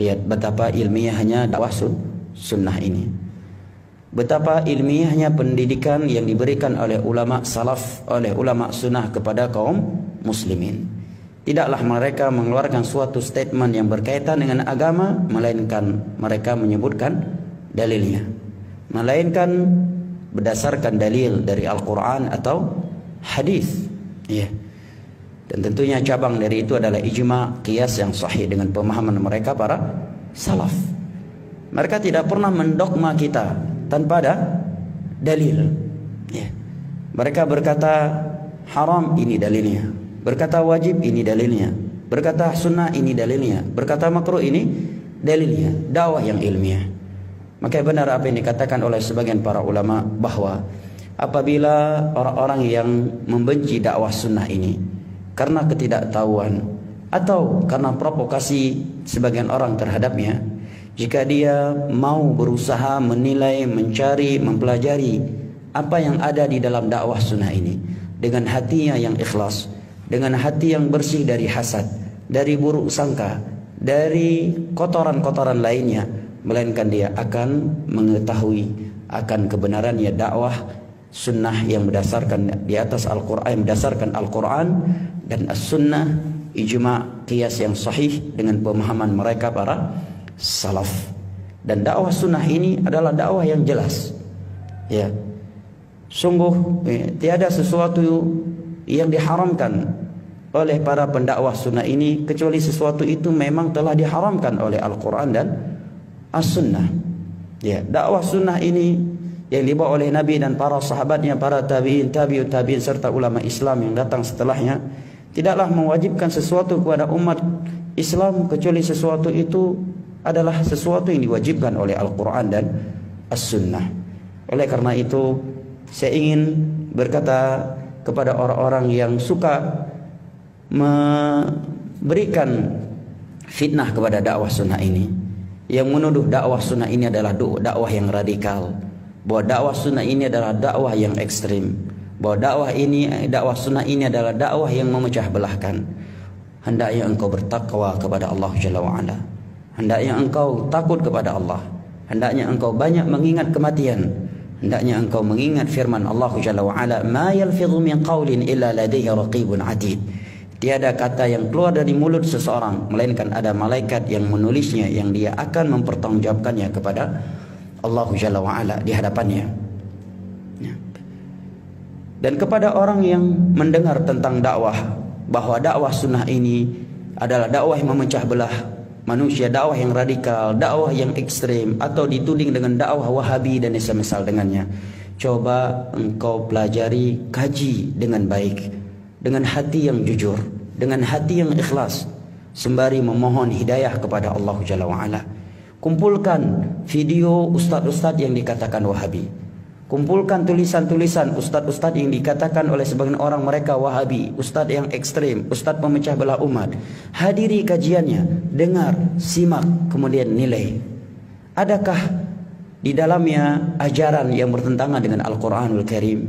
Lihat betapa ilmiahnya dakwah sunnah ini. Betapa ilmiahnya pendidikan yang diberikan oleh ulama salaf, oleh ulama sunnah kepada kaum muslimin. Tidaklah mereka mengeluarkan suatu statement yang berkaitan dengan agama, melainkan mereka menyebutkan dalilnya, melainkan berdasarkan dalil dari Al-Quran atau hadis. Ya. Dan tentunya cabang dari itu adalah ijma, qiyas yang sahih dengan pemahaman mereka para salaf. Mereka tidak pernah mendogma kita tanpa ada dalil. Ya. Mereka berkata haram, ini dalilnya. Berkata wajib, ini dalilnya. Berkata sunnah, ini dalilnya. Berkata makruh, ini dalilnya. Dakwah yang ilmiah. Maka benar apa yang dikatakan oleh sebagian para ulama, bahwa apabila orang-orang yang membenci dakwah sunnah ini karena ketidaktahuan atau karena provokasi sebagian orang terhadapnya, jika dia mau berusaha menilai, mencari, mempelajari apa yang ada di dalam dakwah sunnah ini dengan hatinya yang ikhlas, dengan hati yang bersih dari hasad, dari buruk sangka, dari kotoran-kotoran lainnya, melainkan dia akan mengetahui akan kebenarannya dakwah sunnah yang berdasarkan di atas Al-Quran, berdasarkan Al-Quran dan As-Sunnah, ijma, qiyas yang sahih dengan pemahaman mereka para salaf. Dan dakwah sunnah ini adalah dakwah yang jelas. Ya, sungguh tiada sesuatu yang diharamkan oleh para pendakwah sunnah ini kecuali sesuatu itu memang telah diharamkan oleh Al-Quran dan As-Sunnah. Ya, dakwah sunnah ini yang dibawa oleh Nabi dan para sahabatnya, para tabi'in, tabi'ut tabi'in serta ulama Islam yang datang setelahnya, tidaklah mewajibkan sesuatu kepada umat Islam kecuali sesuatu itu adalah sesuatu yang diwajibkan oleh Al-Quran dan As-Sunnah. Oleh karena itu, saya ingin berkata kepada orang-orang yang suka memberikan fitnah kepada dakwah sunnah ini, yang menuduh dakwah sunnah ini adalah dakwah yang radikal, bahwa dakwah sunnah ini adalah dakwah yang ekstrim, bahwa dakwah sunnah ini adalah dakwah yang memecah belahkan. Hendaknya engkau bertakwa kepada Allah Jalla wa'ala, hendaknya engkau takut kepada Allah, hendaknya engkau banyak mengingat kematian, hendaknya engkau mengingat firman Allah Jalla wa'ala, ma yalfidhu min qawlin illa ladayhi raqibun atid. Tiada kata yang keluar dari mulut seseorang melainkan ada malaikat yang menulisnya, yang dia akan mempertanggungjawabkannya kepada Allah Jalla wa'ala di hadapannya. Dan kepada orang yang mendengar tentang dakwah, bahwa dakwah sunnah ini adalah dakwah yang memecah belah manusia, dakwah yang radikal, dakwah yang ekstrim, atau dituding dengan dakwah Wahabi dan semisal dengannya, coba engkau pelajari, kaji dengan baik, dengan hati yang jujur, dengan hati yang ikhlas, sembari memohon hidayah kepada Allah Jalla wa'ala. Kumpulkan video ustadz-ustadz yang dikatakan Wahabi, kumpulkan tulisan-tulisan ustadz-ustadz yang dikatakan oleh sebagian orang mereka Wahabi, ustadz yang ekstrim, ustadz pemecah belah umat. Hadiri kajiannya, dengar, simak, kemudian nilai. Adakah di dalamnya ajaran yang bertentangan dengan Al-Quranul Karim,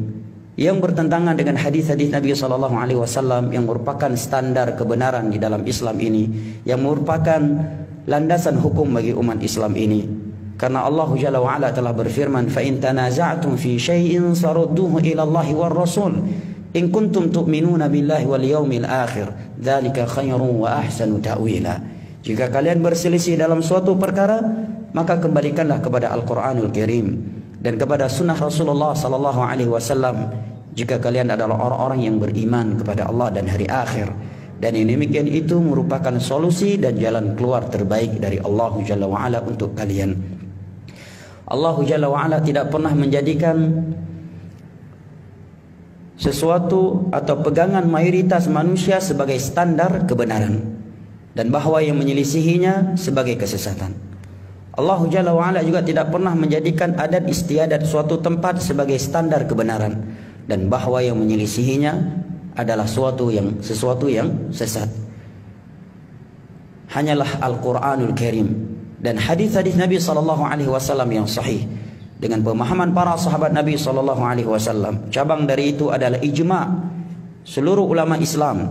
yang bertentangan dengan hadis-hadis Nabi SAW yang merupakan standar kebenaran di dalam Islam ini, yang merupakan landasan hukum bagi umat Islam ini? Karena Allah Jalla wa'ala telah berfirman, fa in tanaza'tum fi syai'in sarudduhu ila Allah war Rasul in kuntum tu'minuna billahi wal yaumil akhir dzalika khairun wa ahsanu ta'wila. Jika kalian berselisih dalam suatu perkara, maka kembalikanlah kepada Al-Qur'anul Karim dan kepada sunnah Rasulullah sallallahu alaihi wasallam jika kalian adalah orang-orang yang beriman kepada Allah dan hari akhir. Dan yang demikian itu merupakan solusi dan jalan keluar terbaik dari Allah Jalla wa'ala untuk kalian. Allah Jalla wa'ala tidak pernah menjadikan sesuatu atau pegangan mayoritas manusia sebagai standar kebenaran, dan bahwa yang menyelisihinya sebagai kesesatan. Allah Jalla wa'ala juga tidak pernah menjadikan adat istiadat suatu tempat sebagai standar kebenaran, dan bahwa yang menyelisihinya adalah sesuatu yang sesat. Hanyalah Al-Quranul Karim dan hadis-hadis Nabi SAW yang sahih dengan pemahaman para sahabat Nabi SAW. Cabang dari itu adalah ijma seluruh ulama Islam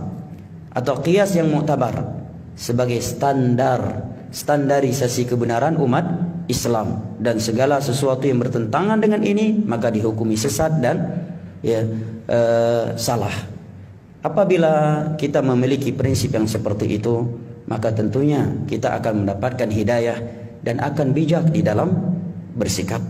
atau qiyas yang mu'tabar sebagai standar standarisasi kebenaran umat Islam, dan segala sesuatu yang bertentangan dengan ini maka dihukumi sesat dan salah. Apabila kita memiliki prinsip yang seperti itu, maka tentunya kita akan mendapatkan hidayah dan akan bijak di dalam bersikap.